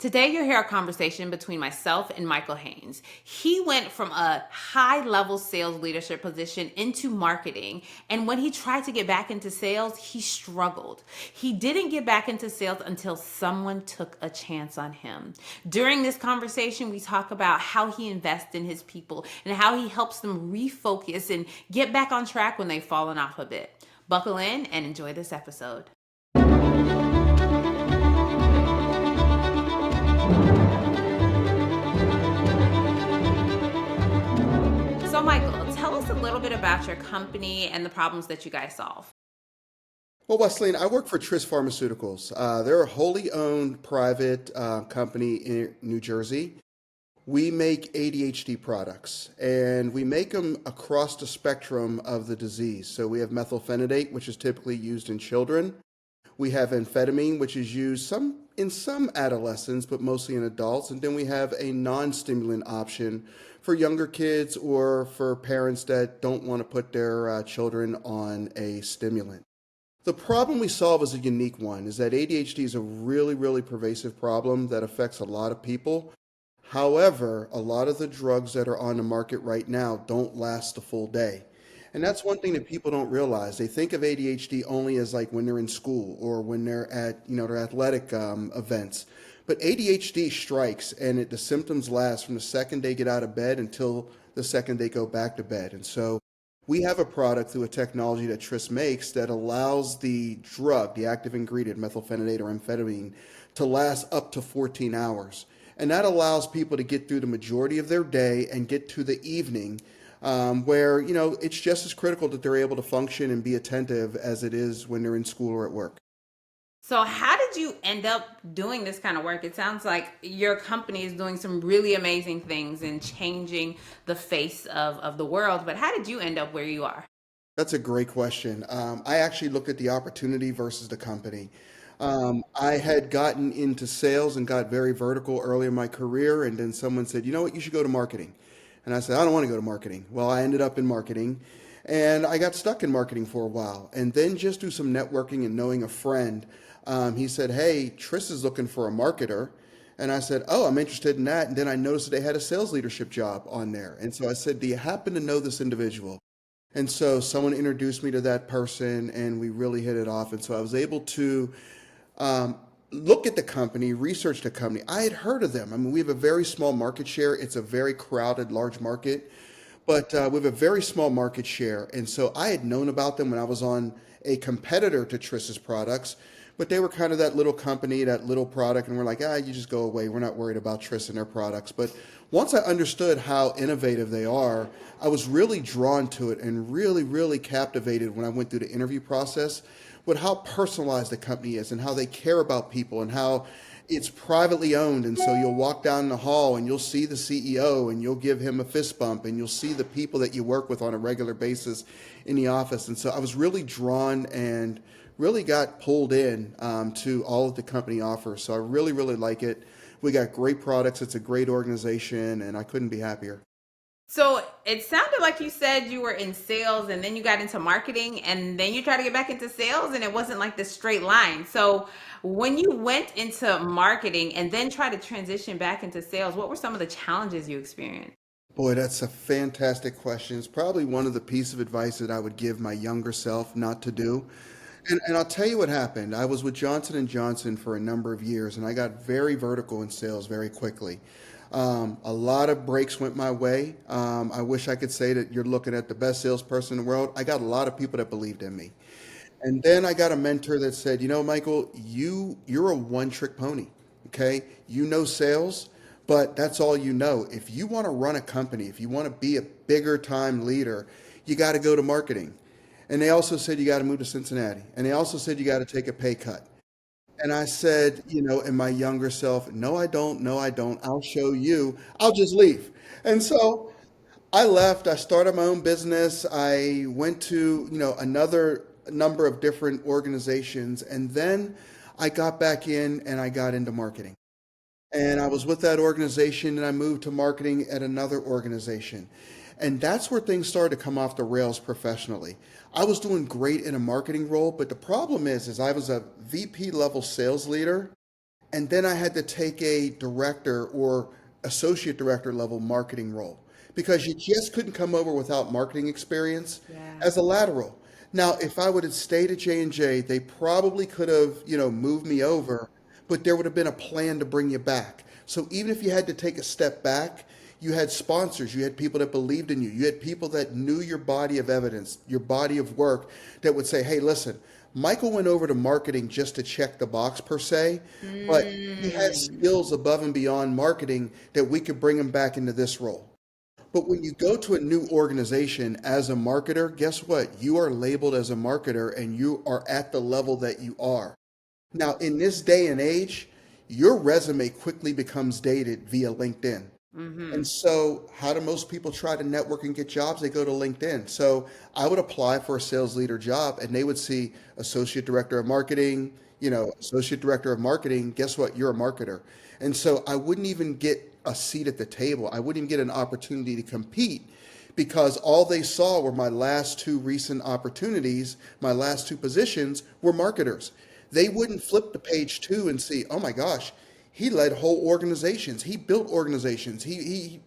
Today, you'll hear a conversation between myself and Michael Haines. He went from a high level sales leadership position into marketing. And when he tried to get back into sales, he struggled. He didn't get back into sales until someone took a chance on him. During this conversation, we talk about how he invests in his people and how he helps them refocus and get back on track when they've fallen off a bit. Buckle in and enjoy this episode. So, Michael, tell us a little bit about your company and the problems that you guys solve. Well, Wesleyan, I work for Tris Pharmaceuticals. They're a wholly owned private company in New Jersey. We make ADHD products, and we make them across the spectrum of the disease. So we have methylphenidate, which is typically used in children. We have amphetamine, which is used in some adolescents, but mostly in adults. And then we have a non-stimulant option for younger kids or for parents that don't want to put their children on a stimulant. The problem we solve is a unique one, is that ADHD is a really, really pervasive problem that affects a lot of people. However, a lot of the drugs that are on the market right now don't last the full day. And that's one thing that people don't realize. They think of ADHD only as like when they're in school or when they're at, their athletic events. But ADHD strikes and the symptoms last from the second they get out of bed until the second they go back to bed. And so we have a product through a technology that Tris makes that allows the drug, the active ingredient, methylphenidate or amphetamine, to last up to 14 hours. And that allows people to get through the majority of their day and get to the evening where, it's just as critical that they're able to function and be attentive as it is when they're in school or at work. So how did you end up doing this kind of work? It sounds like your company is doing some really amazing things and changing the face of the world. But how did you end up where you are? That's a great question. I actually looked at the opportunity versus the company. I had gotten into sales and got very vertical early in my career. And then someone said, you know what, you should go to marketing. And I said, I don't want to go to marketing. Well, I ended up in marketing and I got stuck in marketing for a while. And then just through some networking and knowing a friend, he said, hey, Tris is looking for a marketer. And I said, oh, I'm interested in that. And then I noticed that they had a sales leadership job on there. And so I said, do you happen to know this individual? And so someone introduced me to that person and we really hit it off. And so I was able to look at the company, research the company. I had heard of them. I mean, we have a very small market share. It's a very crowded, large market, but we have a very small market share. And so I had known about them when I was on a competitor to Tris's products, but they were kind of that little company, that little product. And we're like, you just go away. We're not worried about Tris and their products. But once I understood how innovative they are, I was really drawn to it and really, really captivated when I went through the interview process with how personalized the company is and how they care about people and how it's privately owned. And so you'll walk down the hall and you'll see the CEO and you'll give him a fist bump and you'll see the people that you work with on a regular basis in the office. And so I was really drawn and really got pulled in to all that the company offers. So I really, really like it. We got great products. It's a great organization and I couldn't be happier. So it sounded like you said you were in sales and then you got into marketing and then you tried to get back into sales and it wasn't like this straight line. So when you went into marketing and then tried to transition back into sales, what were some of the challenges you experienced? Boy, that's a fantastic question. It's probably one of the pieces of advice that I would give my younger self not to do. And I'll tell you what happened. I was with Johnson & Johnson for a number of years and I got very vertical in sales very quickly. A lot of breaks went my way. I wish I could say that you're looking at the best salesperson in the world. I got a lot of people that believed in me. And then I got a mentor that said, Michael, you're a one-trick pony, okay? You know sales, but that's all you know. If you want to run a company, if you want to be a bigger time leader, you got to go to marketing. And they also said you got to move to Cincinnati. And they also said you got to take a pay cut. And I said, in my younger self, no, I don't. I'll show you. I'll just leave. And so I left. I started my own business. I went to, another number of different organizations. And then I got back in and I got into marketing. And I was with that organization and I moved to marketing at another organization. And that's where things started to come off the rails professionally. I was doing great in a marketing role, but the problem is I was a VP level sales leader And then I had to take a director or associate director level marketing role because you just couldn't come over without marketing experience Yeah. as a lateral. Now, if I would have stayed at J&J, they probably could have, moved me over, but there would have been a plan to bring you back. So even if you had to take a step back, you had sponsors, you had people that believed in you, you had people that knew your body of evidence, your body of work that would say, hey, listen, Michael went over to marketing just to check the box per se, but he has Mm. skills above and beyond marketing that we could bring him back into this role. But when you go to a new organization as a marketer, guess what? You are labeled as a marketer and you are at the level that you are. Now, in this day and age, your resume quickly becomes dated via LinkedIn. And Mm-hmm. so, how do most people try to network and get jobs? They go to LinkedIn. So, I would apply for a sales leader job and they would see associate director of marketing, associate director of marketing. Guess what? You're a marketer. And so, I wouldn't even get a seat at the table. I wouldn't even get an opportunity to compete because all they saw were my last two recent opportunities, my last two positions were marketers. They wouldn't flip to page two and see, oh my gosh, he led whole organizations. He built organizations. He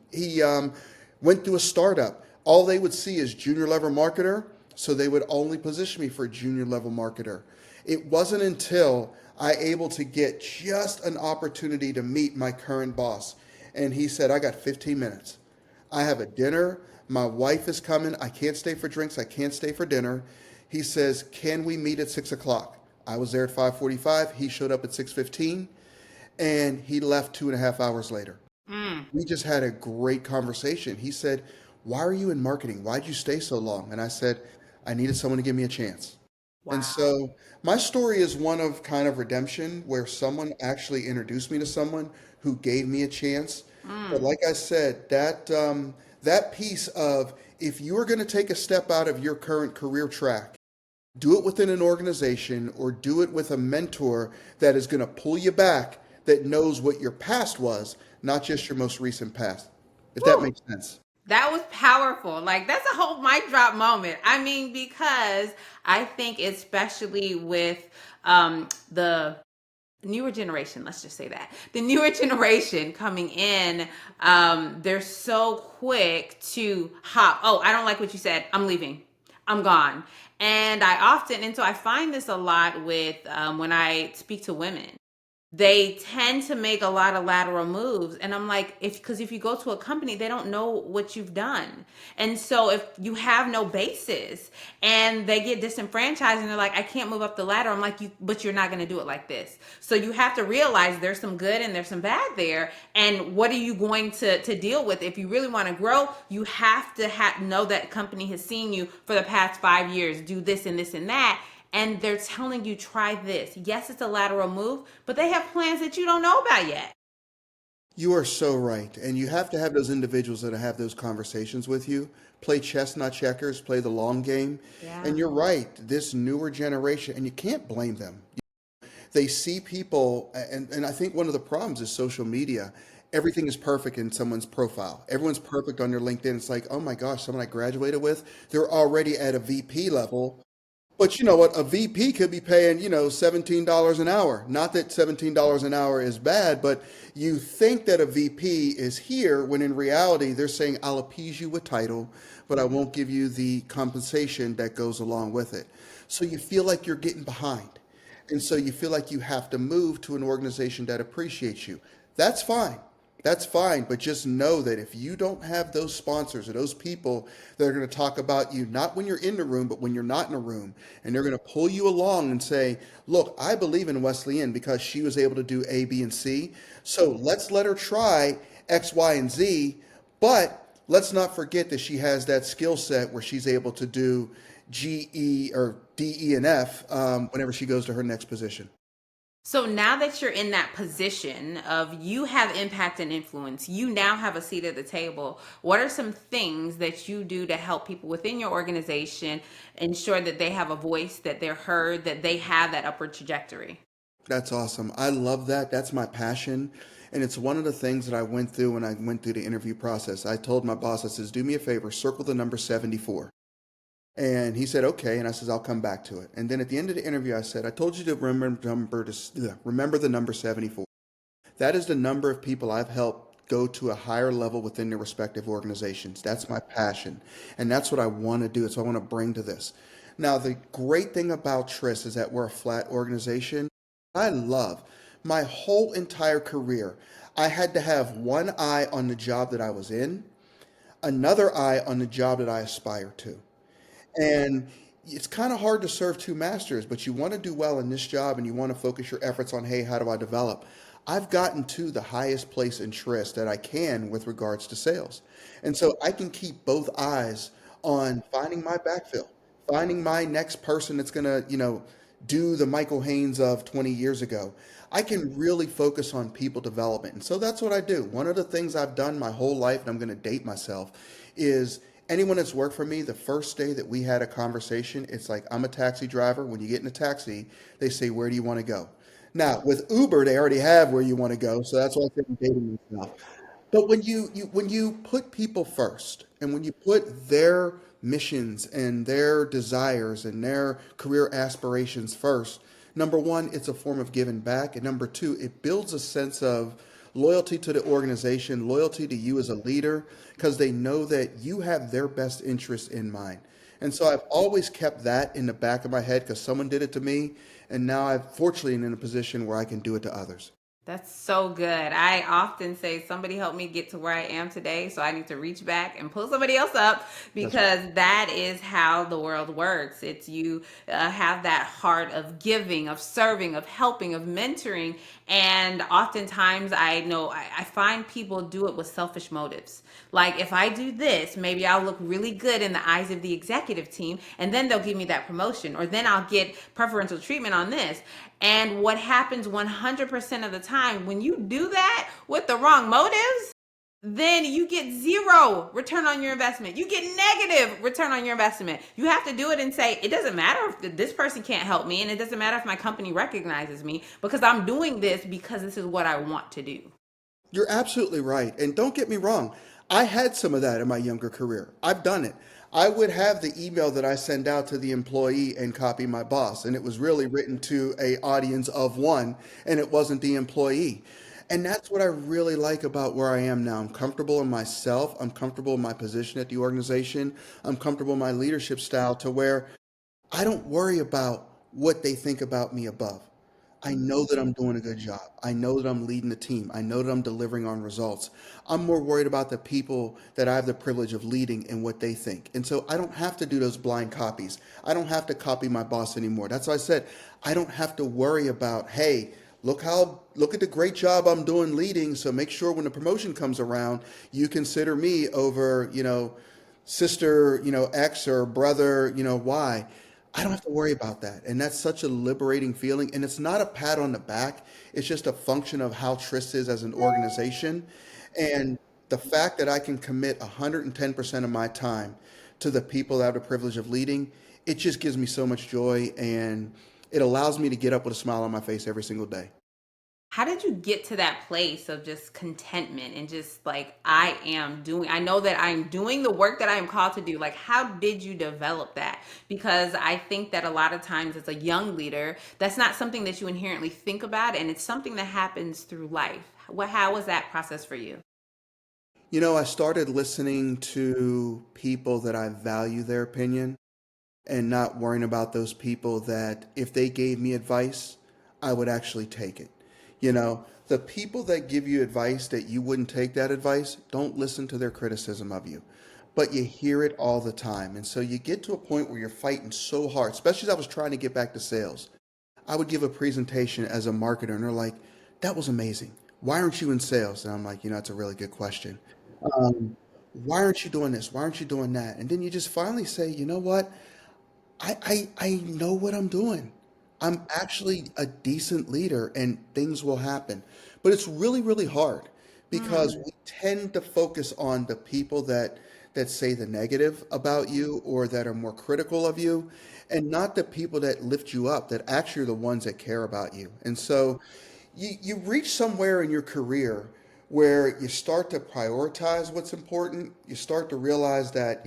went through a startup. All they would see is junior level marketer, so they would only position me for a junior level marketer. It wasn't until I able to get just an opportunity to meet my current boss, and he said, "I got 15 minutes. I have a dinner. My wife is coming. I can't stay for drinks. I can't stay for dinner." He says, "Can we meet at 6 o'clock?" I was there at 5:45. He showed up at 6:15 and he left 2.5 hours later. Mm. We just had a great conversation. He said, "Why are you in marketing? Why'd you stay so long?" And I said, "I needed someone to give me a chance." And Wow. so my story is one of kind of redemption where someone actually introduced me to someone who gave me a chance. But Mm. like I said, that piece of if you are going to take a step out of your current career track, do it within an organization or do it with a mentor that is going to pull you back, that knows what your past was, not just your most recent past. If that Woo. makes sense. That was powerful. Like that's a whole mic drop moment. I mean, because I think especially with the newer generation, let's just say that the newer generation coming in, they're so quick to hop. Oh, I don't like what you said. I'm leaving. I'm gone. And so I find this a lot with when I speak to women, they tend to make a lot of lateral moves, and I'm like, if you go to a company, they don't know what you've done. And so if you have no basis and they get disenfranchised and they're like, I can't move up the ladder, I'm like, but you're not going to do it like this. So you have to realize there's some good and there's some bad there, and what are you going to deal with? If you really want to grow, you have to know that company has seen you for the past 5 years do this and this and that, and they're telling you try this. Yes, it's a lateral move, but they have plans that you don't know about yet. You are so right. And you have to have those individuals that have those conversations with you. Play chess, not checkers, play the long game. And Yeah. you're right, this newer generation, and you can't blame them. They see people, and I think one of the problems is social media. Everything is perfect in someone's profile. Everyone's perfect on their LinkedIn. It's like, oh my gosh, someone I graduated with, they're already at a VP level. But you know what? A VP could be paying, $17 an hour. Not that $17 an hour is bad, but you think that a VP is here when in reality they're saying, I'll appease you with title, but I won't give you the compensation that goes along with it. So you feel like you're getting behind. And so you feel like you have to move to an organization that appreciates you. That's fine. That's fine. But just know that if you don't have those sponsors or those people that are going to talk about you, not when you're in the room, but when you're not in a room, and they're going to pull you along and say, look, I believe in Wesleyan because she was able to do A, B, and C. So let's let her try X, Y, and Z. But let's not forget that she has that skill set where she's able to do G, E, or D, E, and F whenever she goes to her next position. So now that you're in that position of you have impact and influence, you now have a seat at the table. What are some things that you do to help people within your organization ensure that they have a voice, that they're heard, that they have that upward trajectory? That's awesome. I love that. That's my passion. And it's one of the things that I went through when I went through the interview process. I told my boss, I says, do me a favor, circle the number 74. And he said, okay. And I says, I'll come back to it. And then at the end of the interview, I said, I told you to remember the number 74. That is the number of people I've helped go to a higher level within their respective organizations. That's my passion. And that's what I want to do. It's what I want to bring to this. Now, the great thing about Tris is that we're a flat organization. I love my whole entire career. I had to have one eye on the job that I was in, another eye on the job that I aspire to. And it's kind of hard to serve two masters, but you want to do well in this job and you want to focus your efforts on, hey, how do I develop? I've gotten to the highest place in Tris that I can with regards to sales. And so I can keep both eyes on finding my backfill, finding my next person that's going to, do the Michael Haines of 20 years ago. I can really focus on people development. And so that's what I do. One of the things I've done my whole life, and I'm going to date myself, is anyone that's worked for me, the first day that we had a conversation, it's like, I'm a taxi driver. When you get in a taxi, they say, where do you want to go? Now, with Uber, they already have where you want to go. So that's why I think I'm dating myself. But when you put people first and when you put their missions and their desires and their career aspirations first, number one, it's a form of giving back. And number two, it builds a sense of loyalty to the organization, loyalty to you as a leader, because they know that you have their best interests in mind. And so I've always kept that in the back of my head because someone did it to me. And now I'm fortunately in a position where I can do it to others. That's so good. I often say, somebody helped me get to where I am today, so I need to reach back and pull somebody else up, because that is how the world works. It's you have that heart of giving, of serving, of helping, of mentoring. And oftentimes I find people do it with selfish motives. Like, if I do this, maybe I'll look really good in the eyes of the executive team, and then they'll give me that promotion, or then I'll get preferential treatment on this. And what happens 100% of the time when you do that with the wrong motives, then you get zero return on your investment. You get negative return on your investment. You have to do it and say, it doesn't matter if this person can't help me, and it doesn't matter if my company recognizes me, because I'm doing this because this is what I want to do. You're absolutely right. And don't get me wrong, I had some of that in my younger career. I've done it. I would have the email that I send out to the employee and copy my boss, and it was really written to a audience of one, and it wasn't the employee. And that's what I really like about where I am now. I'm comfortable in myself. I'm comfortable in my position at the organization. I'm comfortable in my leadership style to where I don't worry about what they think about me above. I know that I'm doing a good job. I know that I'm leading the team. I know that I'm delivering on results. I'm more worried about the people that I have the privilege of leading and what they think. And so I don't have to do those blind copies. I don't have to copy my boss anymore. That's why I said I don't have to worry about, hey, look at the great job I'm doing leading. So make sure when the promotion comes around, you consider me over, sister, X or brother, Y. I don't have to worry about that. And that's such a liberating feeling. And it's not a pat on the back. It's just a function of how Tris is as an organization. And the fact that I can commit 110% of my time to the people that I have the privilege of leading, it just gives me so much joy. And it allows me to get up with a smile on my face every single day. How did you get to that place of just contentment and just like, I know that I'm doing the work that I am called to do? Like, how did you develop that? Because I think that a lot of times as a young leader, that's not something that you inherently think about, and it's something that happens through life. How was that process for you? I started listening to people that I value their opinion and not worrying about those people that if they gave me advice, I would actually take it. The people that give you advice that you wouldn't take that advice, don't listen to their criticism of you. But you hear it all the time. And so you get to a point where you're fighting so hard, especially as I was trying to get back to sales. I would give a presentation as a marketer and they're like, that was amazing. Why aren't you in sales? And I'm like, that's a really good question. Why aren't you doing this? Why aren't you doing that? And then you just finally say, you know what? I know what I'm doing. I'm actually a decent leader and things will happen. But it's really, really hard because we tend to focus on the people that say the negative about you or that are more critical of you and not the people that lift you up, that actually are the ones that care about you. And so you reach somewhere in your career where you start to prioritize what's important. You start to realize that,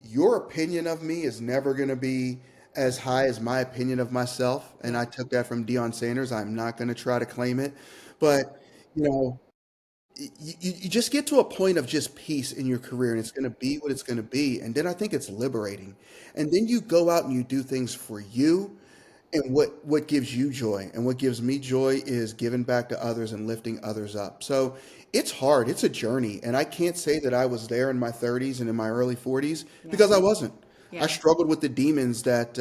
your opinion of me is never going to be as high as my opinion of myself. And I took that from Deion Sanders. I'm not going to try to claim it. But, you know, you just get to a point of just peace in your career, and it's going to be what it's going to be. And then I think it's liberating. And then you go out and you do things for you and what gives you joy. And what gives me joy is giving back to others and lifting others up. So it's hard. It's a journey. And I can't say that I was there in my 30s and in my early 40s Yeah. because I wasn't. I Yeah. struggled with the demons that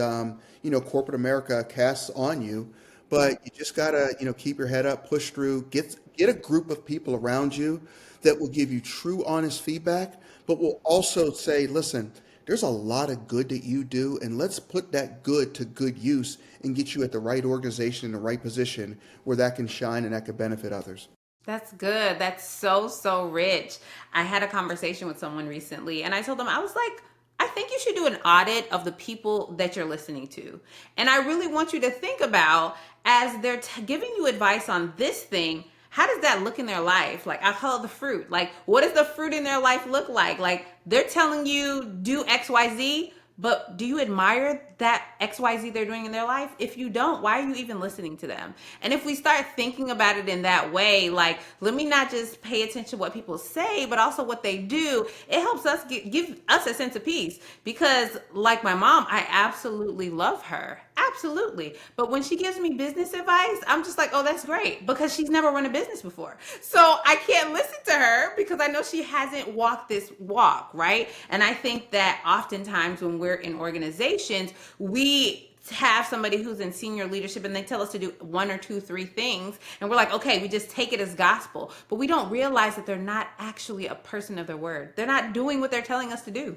corporate America casts on you, Right. but you just gotta keep your head up, push through, get a group of people around you that will give you true, honest feedback, but will also say, listen, there's a lot of good that you do, and let's put that good to good use and get you at the right organization in the right position where that can shine and that could benefit others. That's good. That's so, so rich. I had a conversation with someone recently and I told them, I was like, I think you should do an audit of the people that you're listening to. And I really want you to think about as they're giving you advice on this thing, how does that look in their life? Like I call it the fruit. Like what does the fruit in their life look like? Like they're telling you do XYZ, but do you admire that XYZ they're doing in their life? If you don't, why are you even listening to them? And if we start thinking about it in that way, like, let me not just pay attention to what people say, but also what they do, it helps us give us a sense of peace. Because, like my mom, I absolutely love her. Absolutely. But when she gives me business advice, I'm just like, oh, that's great. Because she's never run a business before. So I can't listen to her because I know she hasn't walked this walk, right? And I think that oftentimes when we're in organizations, we have somebody who's in senior leadership and they tell us to do one or two, three things. And we're like, okay, we just take it as gospel. But we don't realize that they're not actually a person of their word. They're not doing what they're telling us to do.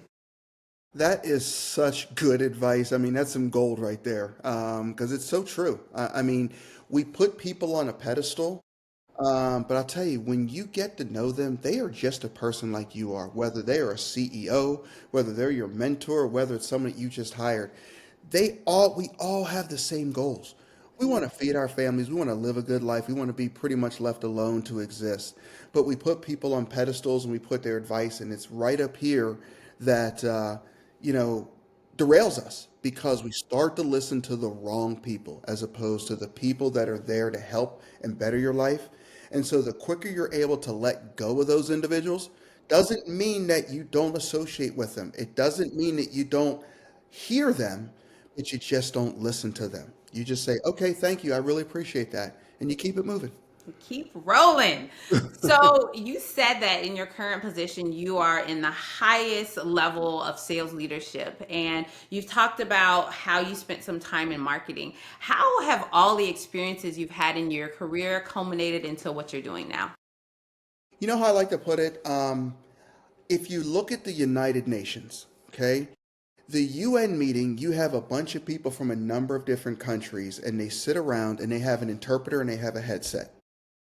That is such good advice. I mean, that's some gold right there, because it's so true. I mean, we put people on a pedestal, but I'll tell you, when you get to know them, they are just a person like you are, whether they are a CEO, whether they're your mentor, whether it's someone that you just hired. We all have the same goals. We want to feed our families. We want to live a good life. We want to be pretty much left alone to exist. But we put people on pedestals and we put their advice, and it's right up here that, you know, derails us because we start to listen to the wrong people as opposed to the people that are there to help and better your life. And so the quicker you're able to let go of those individuals doesn't mean that you don't associate with them. It doesn't mean that you don't hear them, but you just don't listen to them. You just say, okay, thank you. I really appreciate that. And you keep it moving. Keep rolling. So you said that in your current position, you are in the highest level of sales leadership, and you've talked about how you spent some time in marketing. How have all the experiences you've had in your career culminated into what you're doing now? You know how I like to put it? If you look at the United Nations, okay, the UN meeting, you have a bunch of people from a number of different countries, and they sit around and they have an interpreter and they have a headset.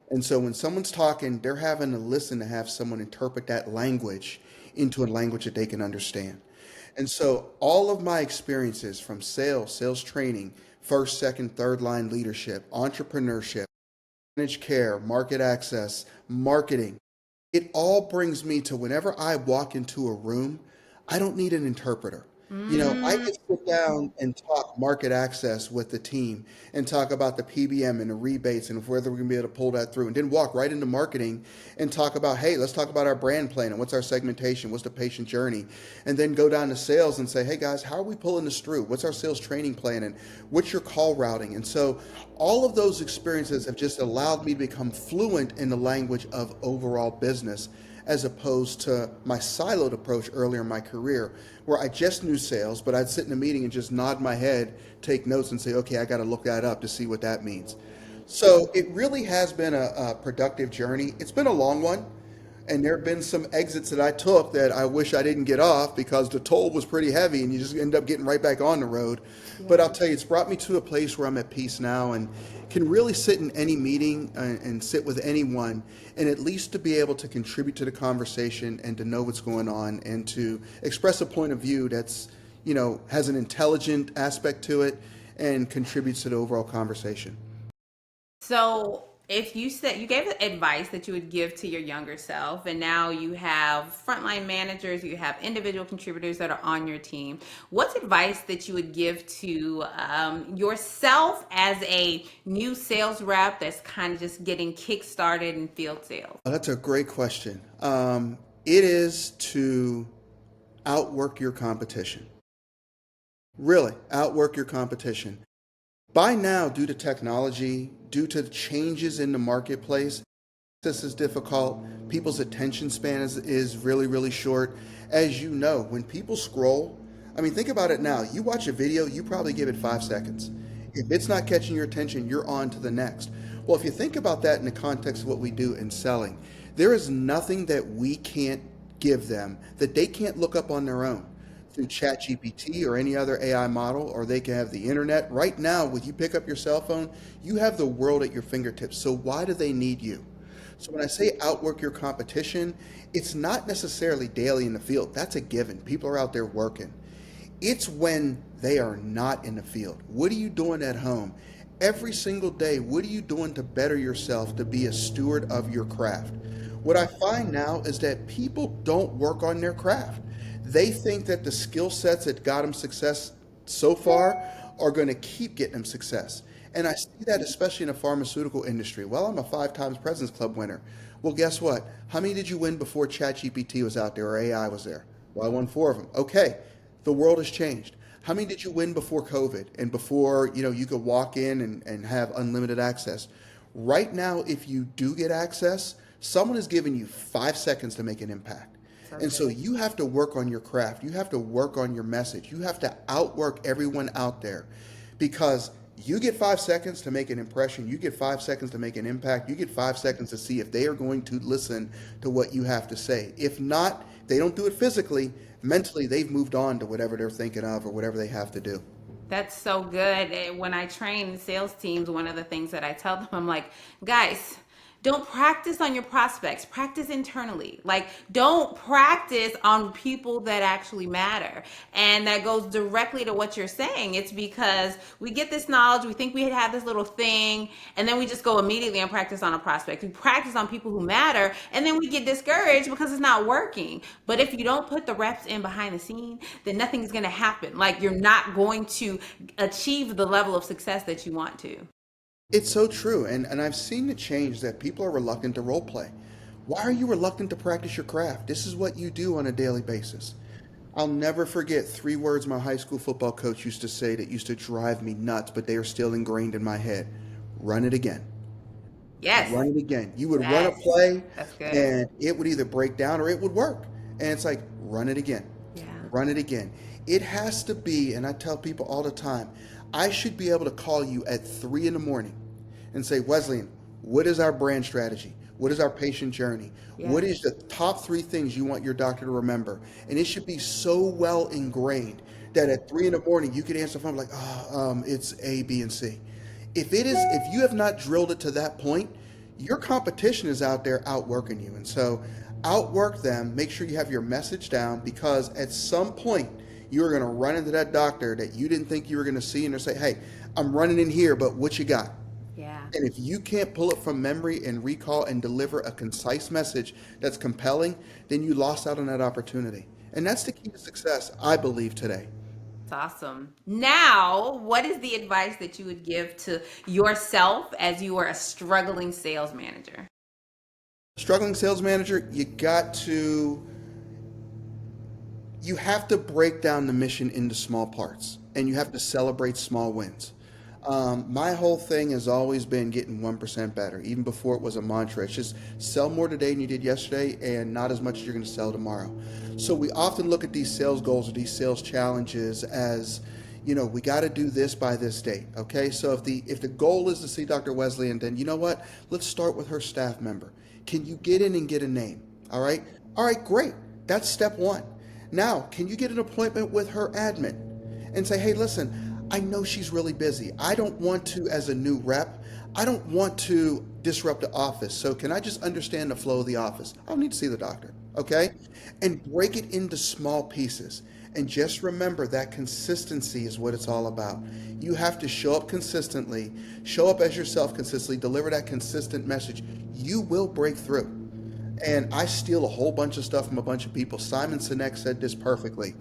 And so when someone's talking, they're having to listen to have someone interpret that language into a language that they can understand. And so all of my experiences from sales, sales training, first, second, third line leadership, entrepreneurship, managed care, market access, marketing, it all brings me to whenever I walk into a room, I don't need an interpreter. I can sit down and talk market access with the team and talk about the PBM and the rebates and whether we're going to be able to pull that through, and then walk right into marketing and talk about, hey, let's talk about our brand plan and what's our segmentation, what's the patient journey, and then go down to sales and say, hey guys, how are we pulling this through? What's our sales training plan and what's your call routing? And so all of those experiences have just allowed me to become fluent in the language of overall business, as opposed to my siloed approach earlier in my career, where I just knew sales, but I'd sit in a meeting and just nod my head, take notes, and say, okay, I got to look that up to see what that means. So it really has been a productive journey. It's been a long one, and there have been some exits that I took that I wish I didn't get off because the toll was pretty heavy and you just end up getting right back on the road. But I'll tell you, it's brought me to a place where I'm at peace now and can really sit in any meeting and sit with anyone, and at least to be able to contribute to the conversation and to know what's going on and to express a point of view that's, has an intelligent aspect to it and contributes to the overall conversation. So If you said you gave advice that you would give to your younger self, and now you have frontline managers, you have individual contributors that are on your team, what's advice that you would give to yourself as a new sales rep that's kind of just getting kick-started in field sales? That's a great question. It is to outwork your competition. Really, outwork your competition. By now, due to technology, due to changes in the marketplace, this is difficult. People's attention span is really, really short. As you know, when people scroll, I mean, think about it now. You watch a video, you probably give it 5 seconds. If it's not catching your attention, you're on to the next. Well, if you think about that in the context of what we do in selling, there is nothing that we can't give them that they can't look up on their own through ChatGPT or any other AI model, or they can have the internet. Right now, when you pick up your cell phone, you have the world at your fingertips. So why do they need you? So when I say outwork your competition, it's not necessarily daily in the field. That's a given. People are out there working. It's when they are not in the field. What are you doing at home? Every single day, what are you doing to better yourself, to be a steward of your craft? What I find now is that people don't work on their craft. They think that the skill sets that got them success so far are going to keep getting them success. And I see that especially in the pharmaceutical industry. Well, I'm a 5 times President's Club winner. Well, guess what? How many did you win before ChatGPT was out there or AI was there? Well, I won 4 of them. Okay, the world has changed. How many did you win before COVID and before you could walk in and have unlimited access? Right now, if you do get access, someone is giving you 5 seconds to make an impact. And so you have to work on your craft. You have to work on your message. You have to outwork everyone out there, because you get 5 seconds to make an impression. You get 5 seconds to make an impact. You get 5 seconds to see if they are going to listen to what you have to say. If not, they don't do it physically. Mentally, they've moved on to whatever they're thinking of or whatever they have to do. That's so good. When I train sales teams, one of the things that I tell them, I'm like, guys, don't practice on your prospects. Practice internally. Like, don't practice on people that actually matter. And that goes directly to what you're saying. It's because we get this knowledge, we think we have this little thing, and then we just go immediately and practice on a prospect. We practice on people who matter, and then we get discouraged because it's not working. But if you don't put the reps in behind the scene, then nothing's going to happen. Like, you're not going to achieve the level of success that you want to. It's so true. And I've seen the change that people are reluctant to role play. Why are you reluctant to practice your craft? This is what you do on a daily basis. I'll never forget 3 words my high school football coach used to say that used to drive me nuts, but they are still ingrained in my head. Run it again. Yes. Run it again. You would run a Yes. play That's good. and it would either break down or it would work. And it's like, run it again. Yeah. Run it again. It has to be, and I tell people all the time, I should be able to call you at 3 in the morning and say, Wesleyan, what is our brand strategy? What is our patient journey? Yeah. What is the top 3 things you want your doctor to remember? And it should be so well ingrained that at 3 in the morning you can answer the phone like, it's A, B, and C. If you have not drilled it to that point, your competition is out there outworking you. And so outwork them, make sure you have your message down, because at some point you are going to run into that doctor that you didn't think you were going to see, and they'll say, hey, I'm running in here, but what you got? Yeah. And if you can't pull it from memory and recall and deliver a concise message that's compelling, then you lost out on that opportunity. And that's the key to success, I believe, today. That's awesome. Now, what is the advice that you would give to yourself as you are a struggling sales manager? Struggling sales manager, you have to break down the mission into small parts, and you have to celebrate small wins. My whole thing has always been getting 1% better, even before it was a mantra. It's just sell more today than you did yesterday and not as much as you're going to sell tomorrow. So we often look at these sales goals or these sales challenges as, we got to do this by this date. Okay. So if the goal is to see Dr. Wesleyan, then you know what? Let's start with her staff member. Can you get in and get a name? All right. All right, great. That's step 1. Now, can you get an appointment with her admin and say, hey, listen, I know she's really busy. I don't want to, as a new rep, I don't want to disrupt the office. So can I just understand the flow of the office? I don't need to see the doctor, okay? And break it into small pieces. And just remember that consistency is what it's all about. You have to show up consistently, show up as yourself consistently, deliver that consistent message. You will break through. And I steal a whole bunch of stuff from a bunch of people. Simon Sinek said this perfectly.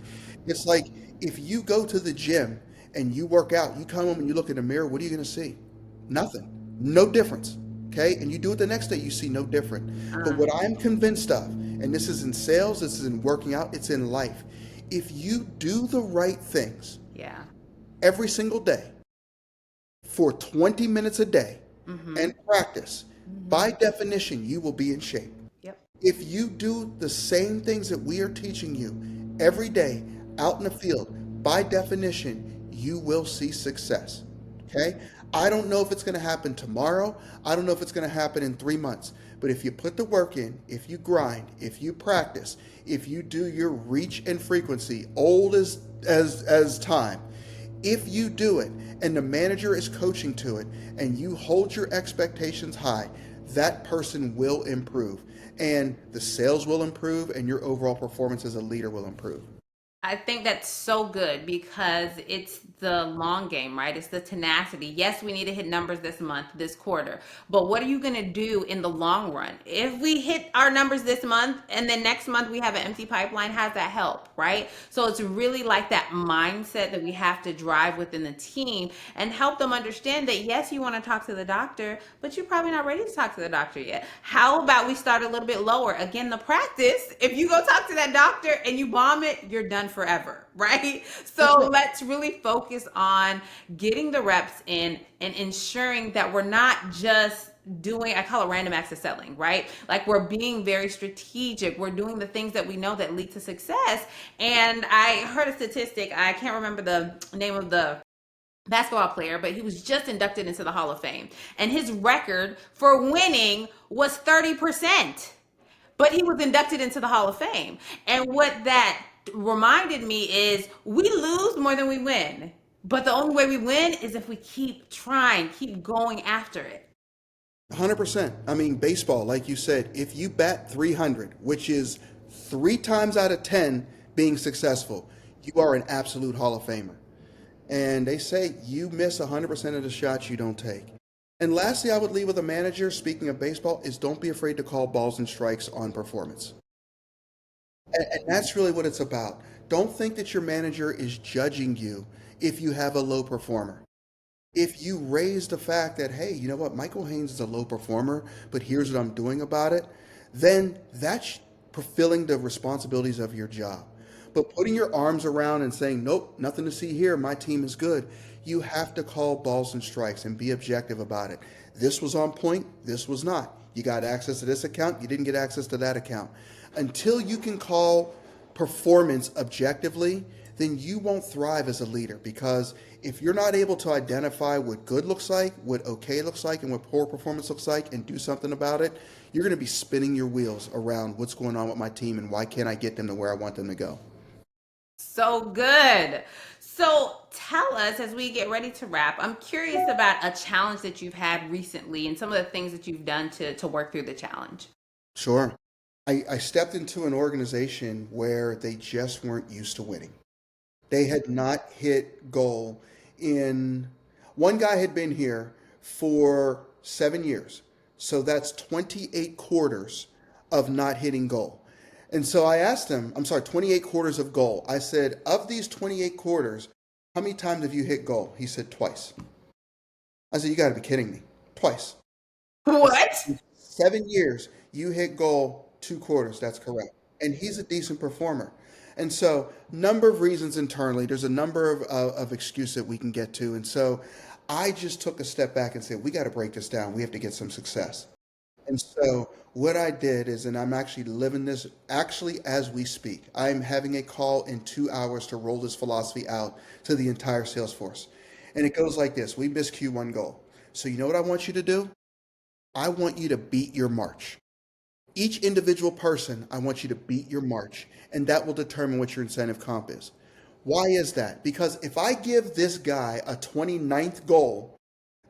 It's like if you go to the gym and you work out, you come home and you look in the mirror, what are you going to see? Nothing. No difference. Okay? And you do it the next day, you see no different. But what I'm convinced of, and this is in sales, this is in working out, it's in life. If you do the right things Yeah. every single day for 20 minutes a day and practice, by definition, you will be in shape. Yep. If you do the same things that we are teaching you every day out in the field, by definition, you will see success. Okay? I don't know if it's going to happen tomorrow. I don't know if it's going to happen in 3 months. But if you put the work in, if you grind, if you practice, if you do your reach and frequency, old as time, if you do it and the manager is coaching to it and you hold your expectations high, that person will improve and the sales will improve and your overall performance as a leader will improve. I think that's so good because it's the long game, right? It's the tenacity. Yes, we need to hit numbers this month, this quarter, but what are you going to do in the long run? If we hit our numbers this month and then next month we have an empty pipeline, how's that help, right? So it's really like that mindset that we have to drive within the team and help them understand that yes, you want to talk to the doctor, but you're probably not ready to talk to the doctor yet. How about we start a little bit lower? Again, the practice, if you go talk to that doctor and you bomb it, you're done forever, right? So let's really focus on getting the reps in and ensuring that we're not just doing, I call it random access selling, right? Like we're being very strategic. We're doing the things that we know that lead to success. And I heard a statistic, I can't remember the name of the basketball player, but he was just inducted into the Hall of Fame. And his record for winning was 30%. But he was inducted into the Hall of Fame. And what that reminded me is we lose more than we win. But the only way we win is if we keep trying, keep going after it. 100%. I mean, baseball, like you said, if you bat 300, which is 3 times out of 10 being successful, you are an absolute Hall of Famer. And they say you miss 100% of the shots you don't take. And lastly, I would leave with a manager, speaking of baseball, is don't be afraid to call balls and strikes on performance. And that's really what it's about. Don't think that your manager is judging you if you have a low performer. If you raise the fact that, hey, you know what, Michael Haines is a low performer, but here's what I'm doing about it, then that's fulfilling the responsibilities of your job. But putting your arms around and saying, nope, nothing to see here, my team is good, you have to call balls and strikes and be objective about it. This was on point, this was not. You got access to this account, you didn't get access to that account. Until you can call performance objectively, then you won't thrive as a leader, because if you're not able to identify what good looks like, what okay looks like, and what poor performance looks like and do something about it, you're going to be spinning your wheels around what's going on with my team and why can't I get them to where I want them to go. So good. So tell us, as we get ready to wrap, I'm curious about a challenge that you've had recently and some of the things that you've done to work through the challenge. Sure. I stepped into an organization where they just weren't used to winning. They had not hit goal one guy had been here for 7 years. So that's 28 quarters of not hitting goal. And so I asked him, 28 quarters of goal. I said, of these 28 quarters, how many times have you hit goal? He said, twice. I said, you got to be kidding me. Twice. What? 7 years, you hit goal 2 quarters. That's correct. And he's a decent performer. And so, number of reasons internally, there's a number of excuses that we can get to. And so I just took a step back and said, we got to break this down. We have to get some success. And so what I did is, and I'm actually living this actually as we speak, I'm having a call in 2 hours to roll this philosophy out to the entire sales force. And it goes like this. We missed Q1 goal. So you know what I want you to do? I want you to beat your March. Each individual person, I want you to beat your March, and that will determine what your incentive comp is. Why is that? Because if I give this guy a 29th goal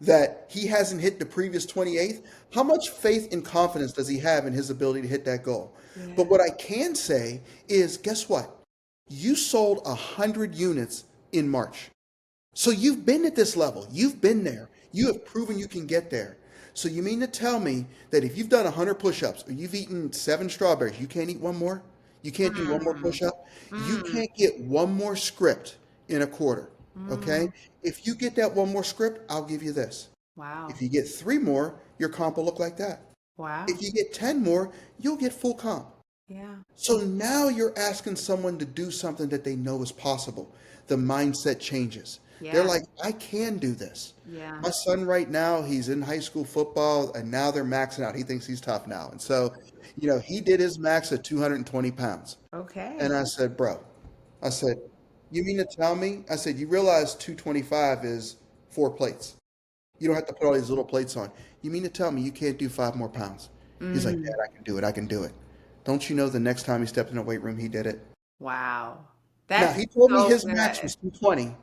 that he hasn't hit the previous 28th, how much faith and confidence does he have in his ability to hit that goal? Yeah. But what I can say is, guess what? You sold 100 units in March. So you've been at this level. You've been there. You have proven you can get there. So you mean to tell me that if you've done 100 push-ups or you've eaten 7 strawberries, you can't eat one more? You can't do one more Mm, push-up? You mm, can't get one more script in a quarter, okay? mm. If you get that one more script, I'll give you this. Wow. If you get 3 more, your comp will look like that. Wow. If you get 10 more, you'll get full comp. Yeah. So now you're asking someone to do something that they know is possible. The mindset changes. They're Yeah. like, I can do this. Yeah. My son right now, he's in high school football and now they're maxing out. He thinks he's tough now. And so, he did his max at 220 pounds. And Okay. I said, bro, I said, you mean to tell me? I said, you realize 225 is 4 plates. You don't have to put all these little plates on. You mean to tell me you can't do 5 more pounds? He's like, Dad, Mm. I can do it. I can do it. Don't you know the next time he stepped in a weight room, he did it? Wow. Now, That's he told me so his max good. was 220,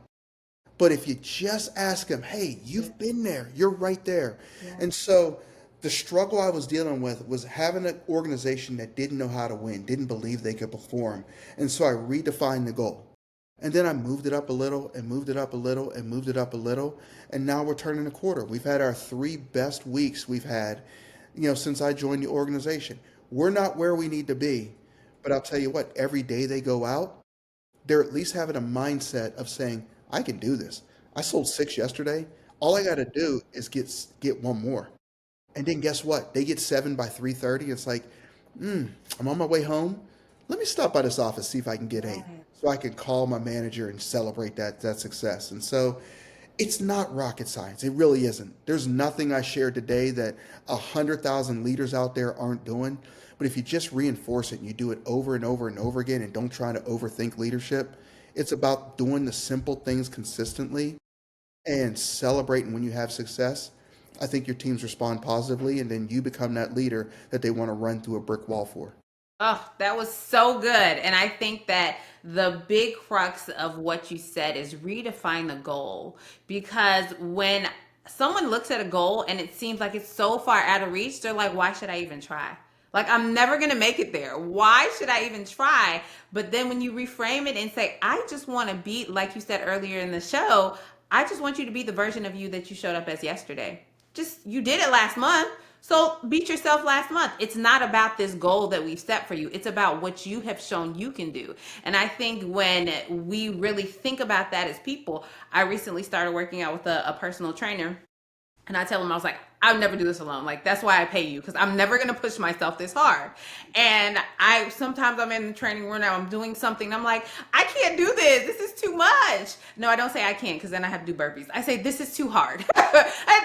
but if you just ask him, hey, Yeah. you've been there, you're right there. Yeah. And so the struggle I was dealing with was having an organization that didn't know how to win, didn't believe they could perform. And so I redefined the goal. And then I moved it up a little and moved it up a little and moved it up a little. And now we're turning a quarter. We've had our 3 best weeks we've had, since I joined the organization. We're not where we need to be, but I'll tell you what, every day they go out, they're at least having a mindset of saying, I can do this. I sold 6 yesterday. All I got to do is get one more. And then guess what? They get 7 by 3:30. It's like, I'm on my way home. Let me stop by this office, see if I can get 8. Yes. So I can call my manager and celebrate that success. And so it's not rocket science. It really isn't. There's nothing I shared today that 100,000 leaders out there aren't doing. But if you just reinforce it and you do it over and over and over again and don't try to overthink leadership, it's about doing the simple things consistently and celebrating when you have success. I think your teams respond positively, and then you become that leader that they want to run through a brick wall for. Oh, that was so good. And I think that the big crux of what you said is redefine the goal. Because when someone looks at a goal and it seems like it's so far out of reach, they're like, why should I even try? Like, I'm never going to make it there. Why should I even try? But then when you reframe it and say, I just want to be, like you said earlier in the show, I just want you to be the version of you that you showed up as yesterday. Just, you did it last month. So beat yourself last month. It's not about this goal that we've set for you. It's about what you have shown you can do. And I think when we really think about that as people, I recently started working out with a personal trainer. And I tell him, I was like, I'll never do this alone. Like, that's why I pay you, because I'm never going to push myself this hard. And sometimes I'm in the training room now, I'm doing something, and I'm like, I can't do this. This is too much. No, I don't say I can't, because then I have to do burpees. I say, this is too hard.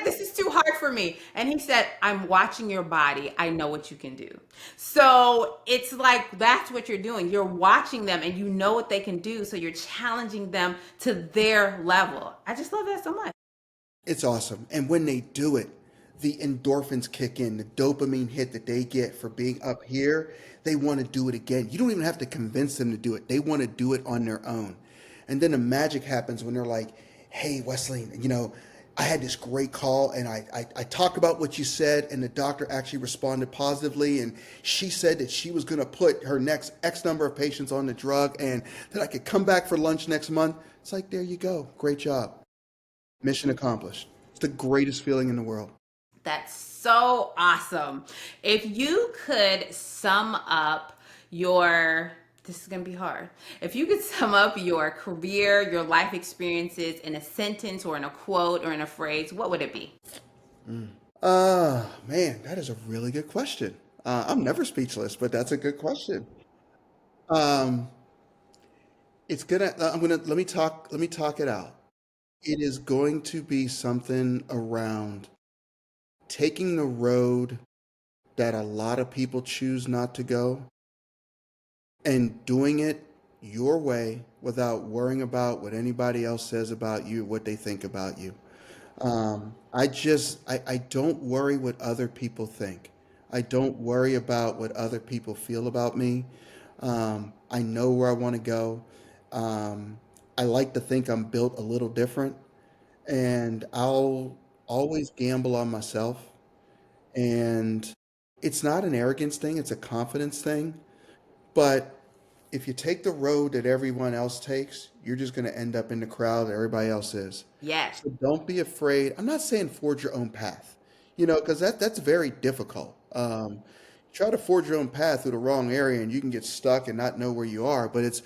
This is too hard for me. And he said, I'm watching your body. I know what you can do. So it's like, that's what you're doing. You're watching them and you know what they can do. So you're challenging them to their level. I just love that so much. It's awesome. And when they do it, the endorphins kick in, the dopamine hit that they get for being up here, they want to do it again. You don't even have to convince them to do it. They want to do it on their own. And then the magic happens when they're like, hey, Wesley, I had this great call and I talked about what you said and the doctor actually responded positively and she said that she was going to put her next X number of patients on the drug and that I could come back for lunch next month. It's like, there you go. Great job. Mission accomplished. It's the greatest feeling in the world. That's so awesome. If you could sum up this is going to be hard. If you could sum up your career, your life experiences in a sentence or in a quote or in a phrase, what would it be? Man, that is a really good question. I'm never speechless, but that's a good question. Um, let me talk it out. It is going to be something around taking the road that a lot of people choose not to go and doing it your way without worrying about what anybody else says about you, what they think about you. I don't worry what other people think. I don't worry about what other people feel about me. I know where I want to go. Um, I like to think I'm built a little different, and I'll always gamble on myself. And it's not an arrogance thing, it's a confidence thing. But if you take the road that everyone else takes, you're just going to end up in the crowd that everybody else is. Yes. So don't be afraid. I'm not saying forge your own path, because that's very difficult. Try to forge your own path through the wrong area and you can get stuck and not know where you are. But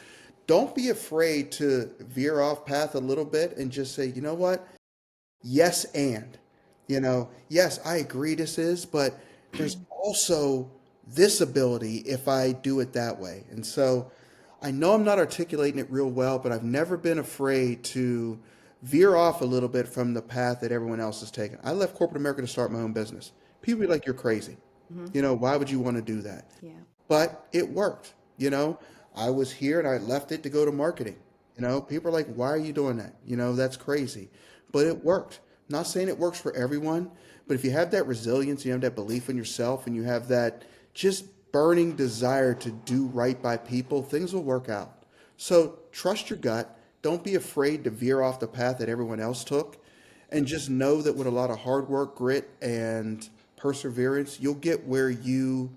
don't be afraid to veer off path a little bit and just say, you know what? Yes, and, yes, I agree this is, but there's also this ability if I do it that way. And so I know I'm not articulating it real well, but I've never been afraid to veer off a little bit from the path that everyone else is taking. I left corporate America to start my own business. People be like, you're crazy. Why would you want to do that? Yeah. But it worked. I was here and I left it to go to marketing. People are like, why are you doing that? That's crazy. But it worked. Not saying it works for everyone, but if you have that resilience, you have that belief in yourself, and you have that just burning desire to do right by people, things will work out. So trust your gut. Don't be afraid to veer off the path that everyone else took. And just know that with a lot of hard work, grit, and perseverance, you'll get where you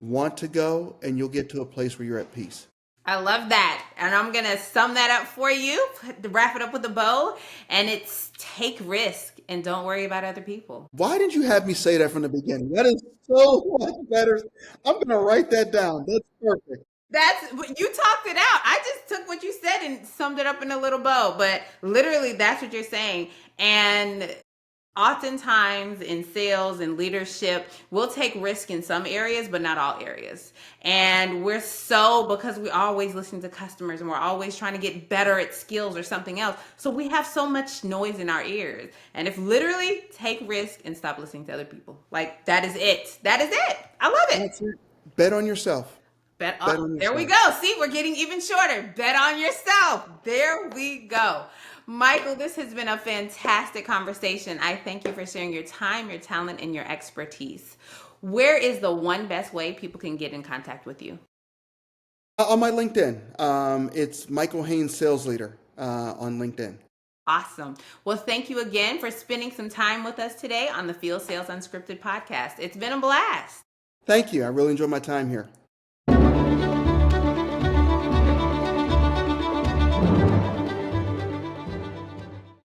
want to go, and you'll get to a place where you're at peace. I love that. And I'm going to sum that up for you, to wrap it up with a bow. And it's take risk and don't worry about other people. Why didn't you have me say that from the beginning? That is so much better. I'm going to write that down. That's perfect. You talked it out. I just took what you said and summed it up in a little bow. But literally, that's what you're saying. And oftentimes in sales and leadership, we'll take risk in some areas, but not all areas. And because we always listen to customers and we're always trying to get better at skills or something else. So we have so much noise in our ears. And if literally take risk and stop listening to other people, like that is it. That is it. I love it. That's it. Bet on yourself. Bet on there we go. See, we're getting even shorter. Bet on yourself. There we go. Michael, this has been a fantastic conversation. I thank you for sharing your time, your talent, and your expertise. Where is the one best way people can get in contact with you? On my LinkedIn. It's Michael Haines, Sales Leader on LinkedIn. Awesome. Well, thank you again for spending some time with us today on the Field Sales Unscripted Podcast. It's been a blast. Thank you. I really enjoyed my time here.